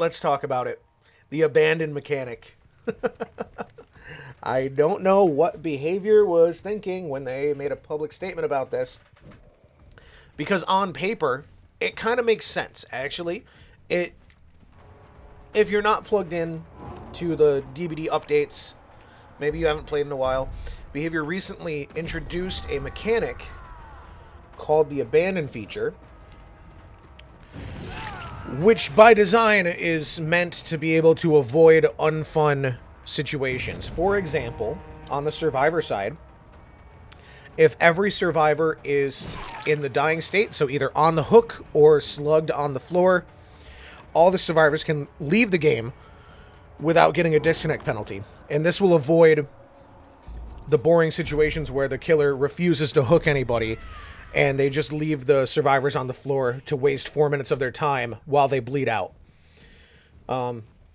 let's talk about it. The abandoned mechanic. I don't know what behavior was thinking when they made a public statement about this. Because on paper, it kind of makes sense, actually. If you're not plugged in to the DVD updates, maybe you haven't played in a while, Behavior recently introduced a mechanic called the Abandon feature, which by design is meant to be able to avoid unfun situations. For example, on the survivor side, if every survivor is in the dying state, so either on the hook or slugged on the floor, all the survivors can leave the game without getting a disconnect penalty. And this will avoid the boring situations where the killer refuses to hook anybody and they just leave the survivors on the floor to waste 4 minutes of their time while they bleed out.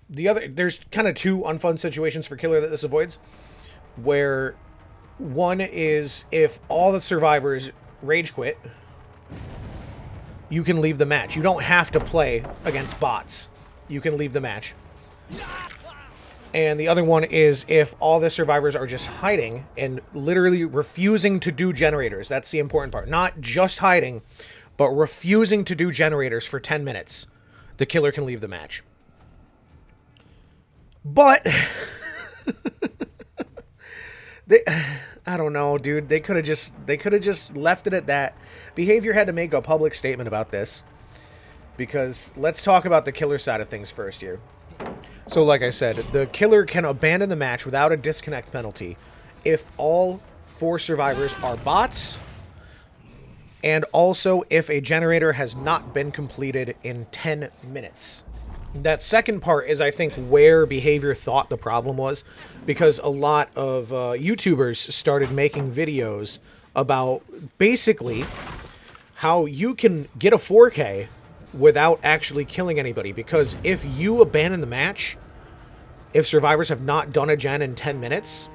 There's kind of two unfun situations for killer that this avoids, where one is if all the survivors rage quit, you can leave the match. You don't have to play against bots. You can leave the match. And the other one is if all the survivors are just hiding and literally refusing to do generators. That's the important part. Not just hiding, but refusing to do generators for 10 minutes. The killer can leave the match. But I don't know, dude. They could have just left it at that. Behavior had to make a public statement about this, because let's talk about the killer side of things first here. So like I said, the killer can abandon the match without a disconnect penalty if all 4 survivors are bots, and also if a generator has not been completed in 10 minutes. That second part is, I think, where Behavior thought the problem was, because a lot of YouTubers started making videos about basically how you can get a 4K without actually killing anybody. Because if you abandon the match, if survivors have not done a gen in 10 minutes,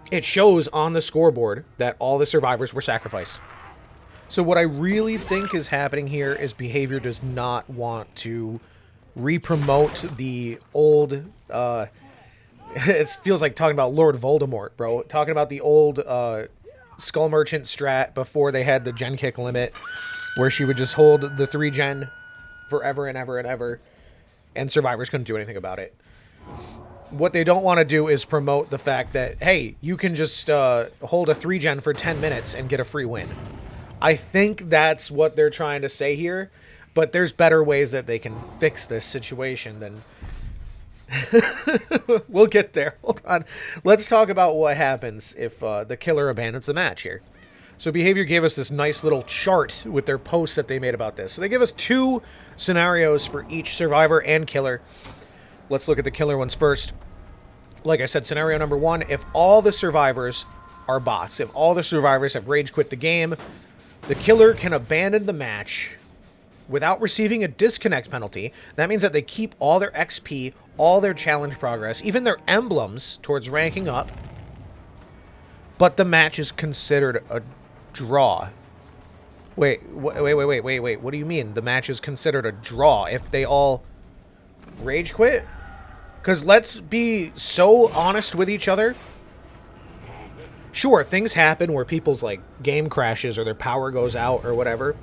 it shows on the scoreboard that all the survivors were sacrificed. So what I really think is happening here is Behavior does not want to re-promote the old, it feels like talking about Lord Voldemort, bro. Talking about the old Skull Merchant strat before they had the gen kick limit, where she would just hold the 3 gen forever and ever and ever, and survivors couldn't do anything about it. What they don't want to do is promote the fact that, hey, you can just hold a 3 gen for 10 minutes and get a free win. I think that's what they're trying to say here, but there's better ways that they can fix this situation than... We'll get there. Hold on. Let's talk about what happens if the killer abandons the match here. So Behavior gave us this nice little chart with their posts that they made about this. So they give us 2 scenarios for each survivor and killer. Let's look at the killer ones first. Like I said, scenario number 1, if all the survivors are bots, if all the survivors have rage quit the game, the killer can abandon the match without receiving a disconnect penalty. That means that they keep all their XP, all their challenge progress, even their emblems towards ranking up, but the match is considered a draw. Wait, what do you mean the match is considered a draw if they all rage quit? Because let's be so honest with each other. Sure, things happen where people's, like, game crashes or their power goes out or whatever.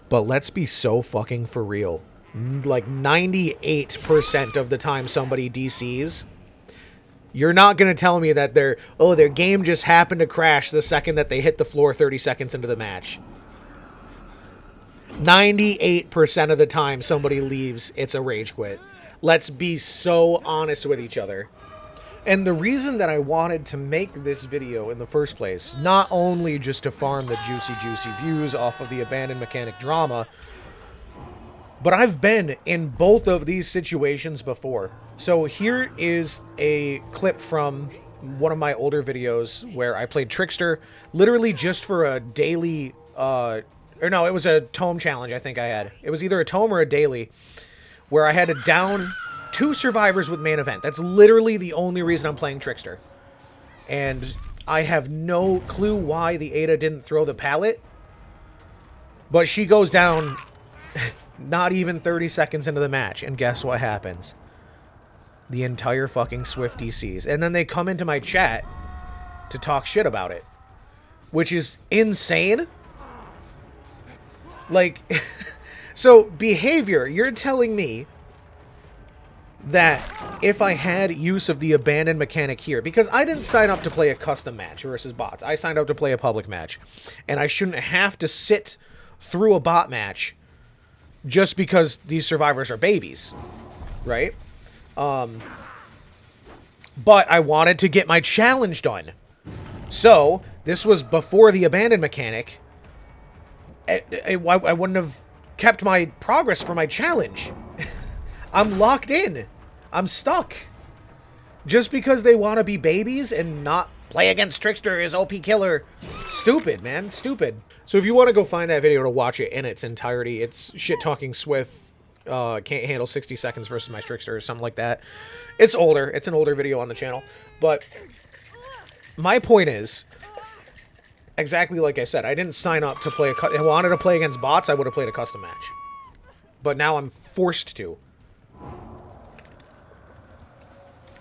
But let's be so fucking for real. Like, 98% of the time somebody DCs, you're not going to tell me that their game just happened to crash the second that they hit the floor 30 seconds into the match. 98% of the time somebody leaves, it's a rage quit. Let's be so honest with each other. And the reason that I wanted to make this video in the first place, not only just to farm the juicy views off of the abandoned mechanic drama, but I've been in both of these situations before. So here is a clip from one of my older videos where I played Trickster, literally just for a daily, or no, it was a tome challenge I think I had. It was either a tome or a daily, where I had to down 2 survivors with main event. That's literally the only reason I'm playing Trickster. And I have no clue why the Ada didn't throw the pallet. But she goes down Not even 30 seconds into the match. And guess what happens? The entire fucking Swift DCs. And then they come into my chat to talk shit about it. Which is insane. Like, so behavior, you're telling me that if I had use of the abandoned mechanic here, because I didn't sign up to play a custom match versus bots. I signed up to play a public match. And I shouldn't have to sit through a bot match just because these survivors are babies. Right? But I wanted to get my challenge done. So, this was before the abandoned mechanic. I wouldn't have kept my progress for my challenge. I'm locked in. I'm stuck. Just because they want to be babies and not play against Trickster is OP killer. Stupid, man. Stupid. So if you want to go find that video to watch it in its entirety, it's shit-talking Swift. Can't handle 60 seconds versus my Trickster or something like that. It's older. It's an older video on the channel. But my point is, exactly like I said, I didn't sign up to play if I wanted to play against bots, I would have played a custom match. But now I'm forced to.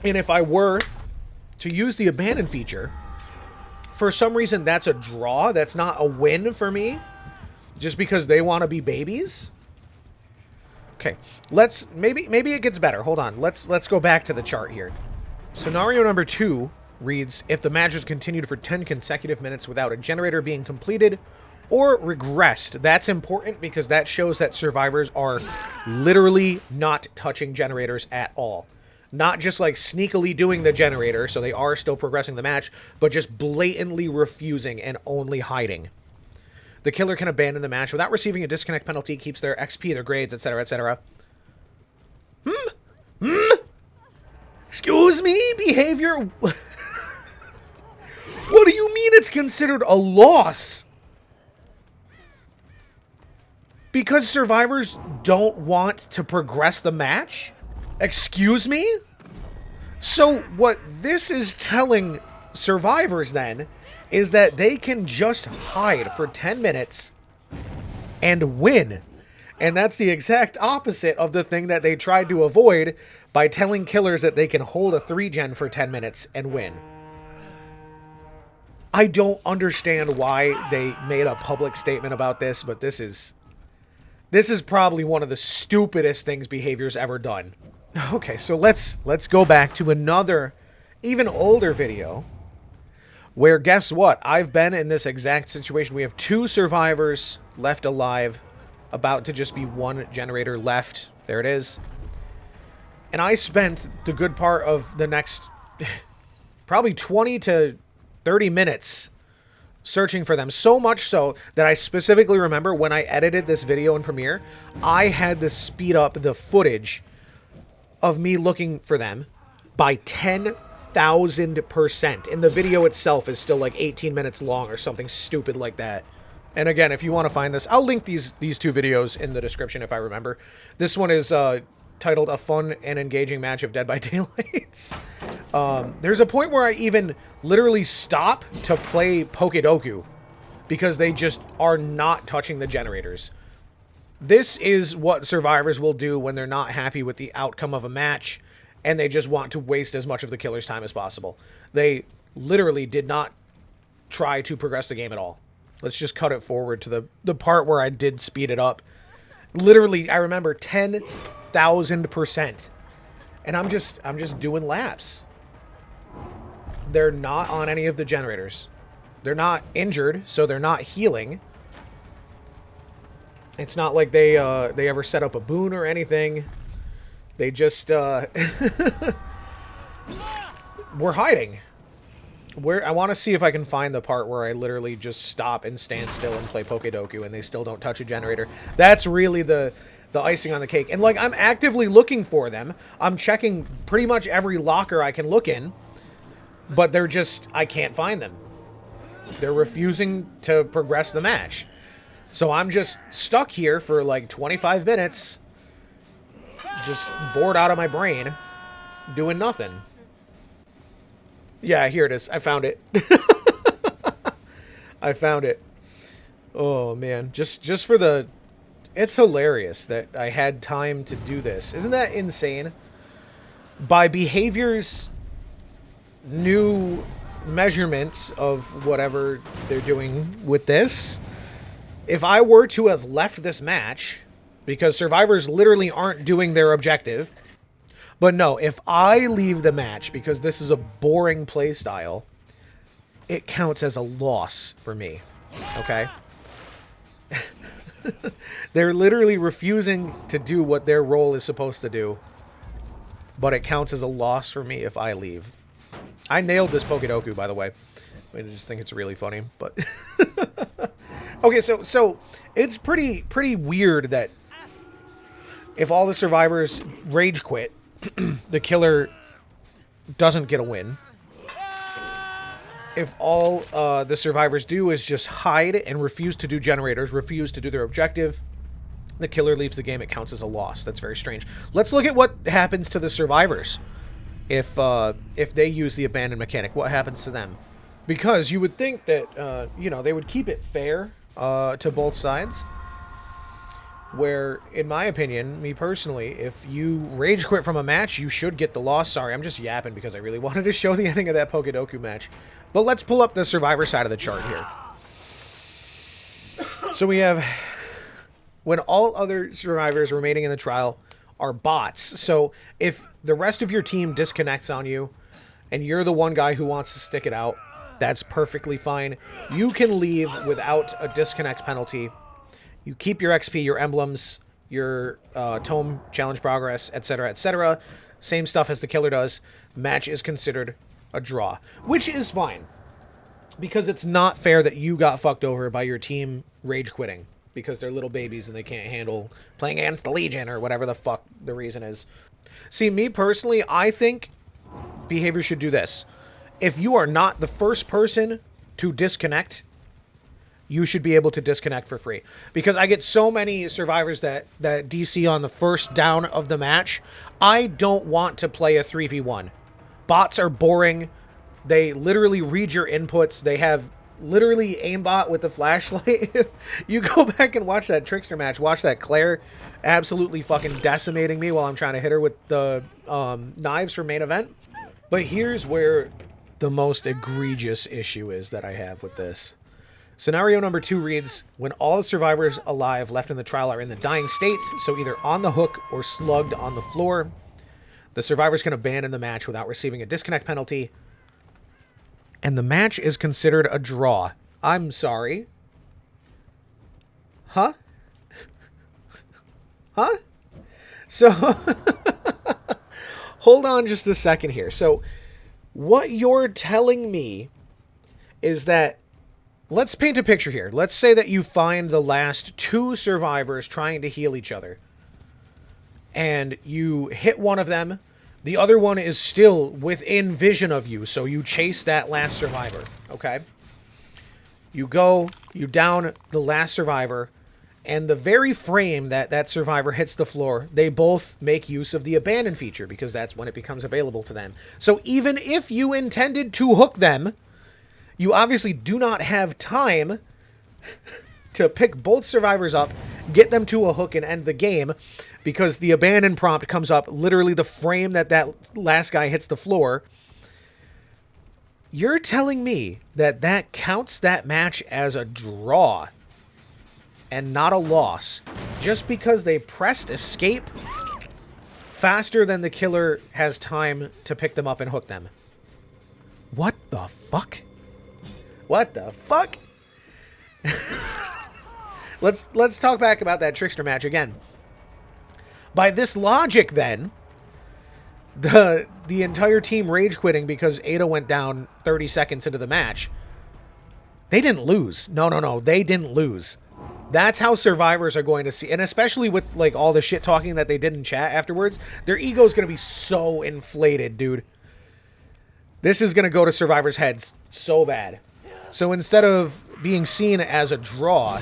And if I were to use the abandon feature, for some reason that's a draw, that's not a win for me, just because they want to be babies. Okay, maybe it gets better. Hold on, let's go back to the chart here. Scenario number 2 reads, if the match is continued for 10 consecutive minutes without a generator being completed or regressed. That's important because that shows that survivors are literally not touching generators at all. Not just like sneakily doing the generator, so they are still progressing the match, but just blatantly refusing and only hiding. The killer can abandon the match without receiving a disconnect penalty, keeps their XP, their grades, etc., etc. Excuse me? Behavior? What do you mean it's considered a loss? Because survivors don't want to progress the match? Excuse me? So what this is telling survivors then is that they can just hide for 10 minutes and win. And that's the exact opposite of the thing that they tried to avoid by telling killers that they can hold a 3-gen for 10 minutes and win. I don't understand why they made a public statement about this, but this is probably one of the stupidest things Behavior's ever done. Okay, so let's go back to another, even older video, where guess what? I've been in this exact situation. We have 2 survivors left alive, about to just be 1 generator left. There it is. And I spent the good part of the next probably 20 to 30 minutes searching for them. So much so that I specifically remember when I edited this video in Premiere, I had to speed up the footage of me looking for them by 10,000%. And the video itself is still like 18 minutes long or something stupid like that. And again, if you want to find this, I'll link these 2 videos in the description if I remember. This one is titled A Fun and Engaging Match of Dead by Daylight. There's a point where I even literally stop to play Pokedoku because they just are not touching the generators. This is what survivors will do when they're not happy with the outcome of a match and they just want to waste as much of the killer's time as possible. They literally did not try to progress the game at all. Let's just cut it forward to the part where I did speed it up. Literally, I remember 10,000%. And I'm just doing laps. They're not on any of the generators. They're not injured, so they're not healing. It's not like they ever set up a boon or anything. They just we're hiding. I want to see if I can find the part where I literally just stop and stand still and play Pokedoku and they still don't touch a generator. That's really the icing on the cake. And like, I'm actively looking for them. I'm checking pretty much every locker I can look in, but I can't find them. They're refusing to progress the match. So I'm just stuck here for like 25 minutes, just bored out of my brain, doing nothing. Yeah, here it is. I found it. I found it. Oh, man. Just for the It's hilarious that I had time to do this. Isn't that insane? By behavior's new measurements of whatever they're doing with this, if I were to have left this match, because survivors literally aren't doing their objective, but no, if I leave the match because this is a boring play style, it counts as a loss for me. Okay? They're literally refusing to do what their role is supposed to do, but it counts as a loss for me if I leave. I nailed this Pokedoku, by the way. I just think it's really funny, but... Okay, so it's pretty weird that if all the survivors rage quit, the killer doesn't get a win. If all the survivors do is just hide and refuse to do generators, refuse to do their objective, the killer leaves the game, it counts as a loss. That's very strange. Let's look at what happens to the survivors if they use the abandoned mechanic. What happens to them? Because you would think that, they would keep it fair to both sides. Where, in my opinion, me personally, if you rage quit from a match, you should get the loss. Sorry, I'm just yapping because I really wanted to show the ending of that Pokedoku match. But let's pull up the survivor side of the chart here. So we have... when all other survivors remaining in the trial are bots. So if the rest of your team disconnects on you, and you're the one guy who wants to stick it out, that's perfectly fine. You can leave without a disconnect penalty. You keep your XP, your emblems, your tome, challenge progress, etc., etc. Same stuff as the killer does. Match is considered a draw, which is fine. Because it's not fair that you got fucked over by your team rage quitting. Because they're little babies and they can't handle playing against the Legion or whatever the fuck the reason is. See, me personally, I think behavior should do this. If you are not the first person to disconnect, you should be able to disconnect for free. Because I get so many survivors that DC on the first down of the match. I don't want to play a 3v1. Bots are boring. They literally read your inputs. They have literally aimbot with the flashlight. You go back and watch that Trickster match. Watch that Claire absolutely fucking decimating me while I'm trying to hit her with the knives for main event. But here's where the most egregious issue is that I have with this. Scenario number 2 reads, when all the survivors alive left in the trial are in the dying state, so either on the hook or slugged on the floor, the survivors can abandon the match without receiving a disconnect penalty, and the match is considered a draw. I'm sorry. Huh? Huh? So, hold on just a second here. So, what you're telling me is that, let's paint a picture here. Let's say that you find the last 2 survivors trying to heal each other. And you hit one of them. The other one is still within vision of you, so you chase that last survivor, okay? You go, you down the last survivor, and the very frame that that survivor hits the floor, they both make use of the abandon feature, because that's when it becomes available to them. So even if you intended to hook them, you obviously do not have time to pick both survivors up, get them to a hook, and end the game, because the abandon prompt comes up literally the frame that that last guy hits the floor. You're telling me that that counts that match as a draw and not a loss just because they pressed escape faster than the killer has time to pick them up and hook them? What the fuck? What the fuck? Let's talk back about that Trickster match again. By this logic, then, the entire team rage quitting because Ada went down 30 seconds into the match, they didn't lose. No, they didn't lose. That's how survivors are going to see, and especially with like all the shit talking that they did in chat afterwards, their ego is going to be so inflated, dude. This is going to go to survivors' heads so bad. So instead of being seen as a draw,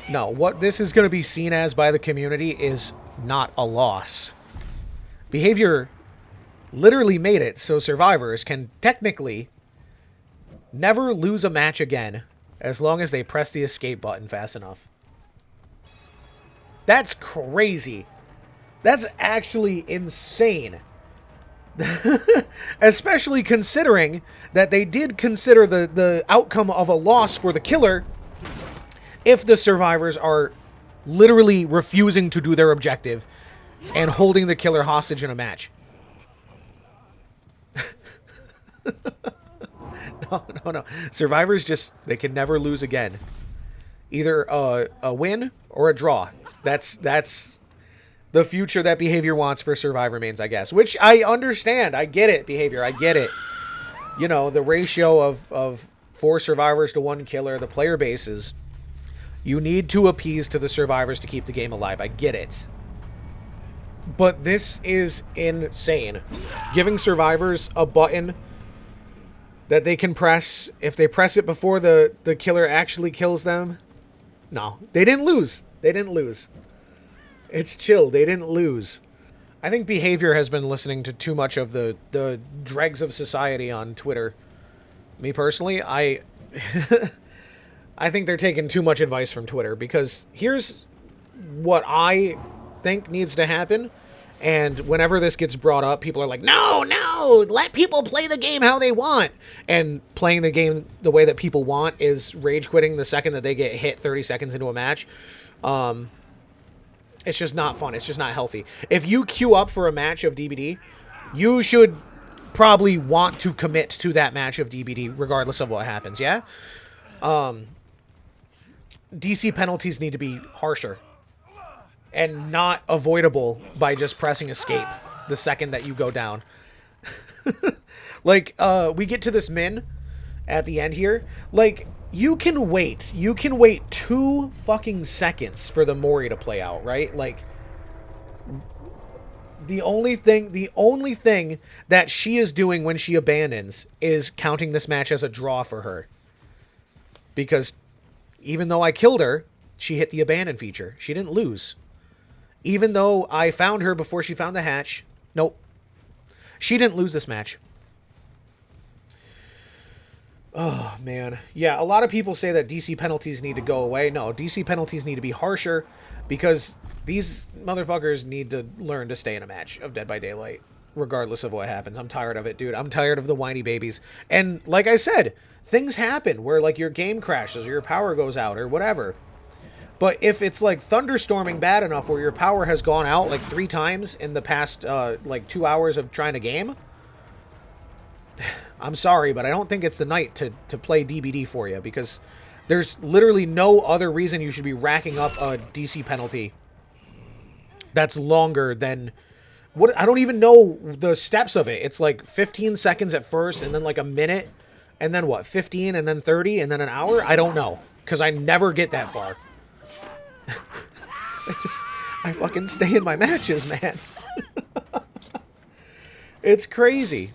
no, what this is going to be seen as by the community is not a loss. Behavior literally made it so survivors can technically never lose a match again as long as they press the escape button fast enough. That's crazy. That's actually insane. Especially considering that they did consider the outcome of a loss for the killer if the survivors are literally refusing to do their objective and holding the killer hostage in a match. No. Survivors just, they can never lose again. Either a win or a draw. That's the future that Behavior wants for Survivor mains, I guess. Which I understand. I get it, Behavior. I get it. You know, the ratio of 4 survivors to 1 killer, the player bases. You need to appease to the survivors to keep the game alive. I get it. But this is insane. Giving survivors a button that they can press. If they press it before the killer actually kills them. No, they didn't lose. They didn't lose. It's chill. They didn't lose. I think Behavior has been listening to too much of the dregs of society on Twitter. Me personally, I think they're taking too much advice from Twitter, because here's what I think needs to happen. And whenever this gets brought up, people are like, no, let people play the game how they want. And playing the game the way that people want is rage quitting the second that they get hit 30 seconds into a match. It's just not fun. It's just not healthy. If you queue up for a match of DBD, you should probably want to commit to that match of DBD regardless of what happens, yeah? DC penalties need to be harsher and not avoidable by just pressing escape the second that you go down. Like, we get to this min at the end here. Like, you can wait 2 fucking seconds for the Mori to play out, right? Like, the only thing that she is doing when she abandons is counting this match as a draw for her. Because even though I killed her, she hit the abandon feature. She didn't lose. Even though I found her before she found the hatch, nope. She didn't lose this match. Oh, man. Yeah, a lot of people say that DC penalties need to go away. No, DC penalties need to be harsher because these motherfuckers need to learn to stay in a match of Dead by Daylight, regardless of what happens. I'm tired of it, dude. I'm tired of the whiny babies. And like I said, things happen where, like, your game crashes or your power goes out or whatever. But if it's, like, thunderstorming bad enough where your power has gone out, like, 3 times in the past, 2 hours of trying to game, I'm sorry, but I don't think it's the night to play DBD for you, because there's literally no other reason you should be racking up a DC penalty that's longer than... I don't even know the steps of it. It's like 15 seconds at first, and then like a minute, and then what, 15, and then 30, and then an hour? I don't know, because I never get that far. I fucking stay in my matches, man. It's crazy.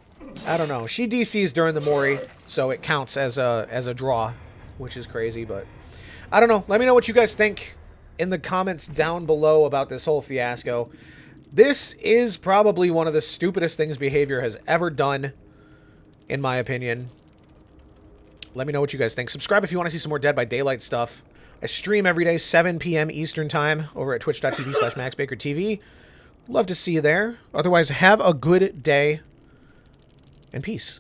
I don't know. She DCs during the Mori, so it counts as a draw, which is crazy, but I don't know. Let me know what you guys think in the comments down below about this whole fiasco. This is probably one of the stupidest things Behavior has ever done, in my opinion. Let me know what you guys think. Subscribe if you want to see some more Dead by Daylight stuff. I stream every day, 7 p.m. Eastern Time, over at twitch.tv/MaxBakerTV. Love to see you there. Otherwise, have a good day, and peace.